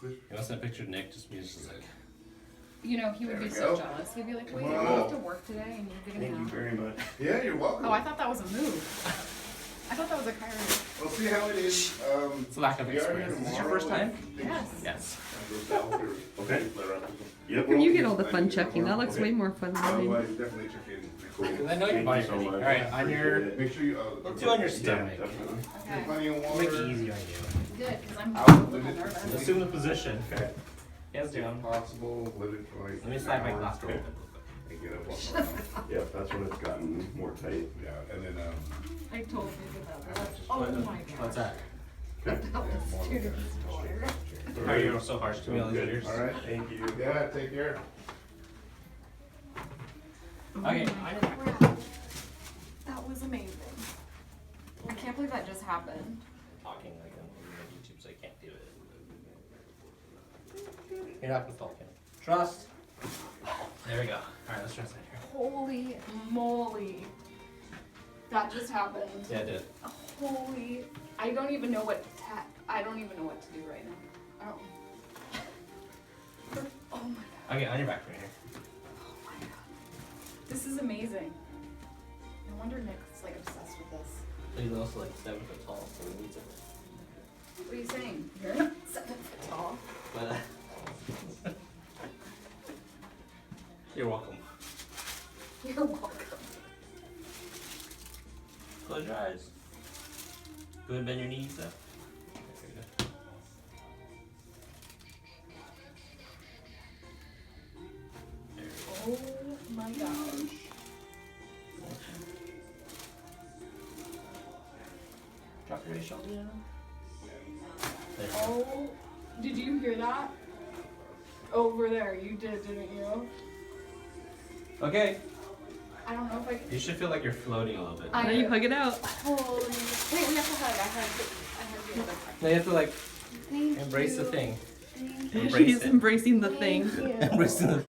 You want to send a picture of Nick? Just me, just like. You know, he would be so jealous. He'd be like, wait, I have to work today and you're getting Thank you very much. Yeah, you're welcome. Oh, I thought that was a move. I thought that was a chiropractor. We'll see how it is. It's a lack of experience. Is this your first time? Yes. Yes. Okay. Yep. You get all the fun checking. That looks way more fun than mine. Otherwise, definitely check in. Because I know your body's ready. All right, on your. Make sure you. Let's do on your stomach. Okay. Plenty of water. Make it easy on you. Good, because I'm Out. a little nervous. Assume the position. Okay. Hands down. Possible. Let it like. Let me slide my glass door. And get up. Yeah, that's when it's gotten more tight. Yeah, and then I totally did that. Oh my god. What's that? Okay. That was too water. How are you so harsh to me all these Good. years? All right. Thank you. Yeah, take care. Okay. That was amazing. I can't believe that just happened. Talking like I'm on YouTube, so I can't do it. You're not gonna talk. Trust. There we go. All right, let's translate here. Holy moly. That just happened. Yeah, I did. Holy. I don't even know what I don't even know what to do right now. I don't. Oh my god. Okay, on your back right here. Oh my god. This is amazing. No wonder Nick's like obsessed with this. He's also like 7 foot tall, so he needs it. What are you saying? You're not 7 foot tall. But you're welcome. You're welcome. Close your eyes. Go ahead and bend your knees up. There you go. There we go. Oh my gosh. Drop your right shoulder down. There you go. Oh, did you hear that? Over there, you did, didn't you? Okay. I don't know if I can. You should feel like you're floating a little bit. Now you hug it out. Holy. Wait, we have to hug. I heard the other part. Now you have to like Thank embrace you. the thing. Thank you. Embrace She's it. embracing the thing. Thank you. Embrace the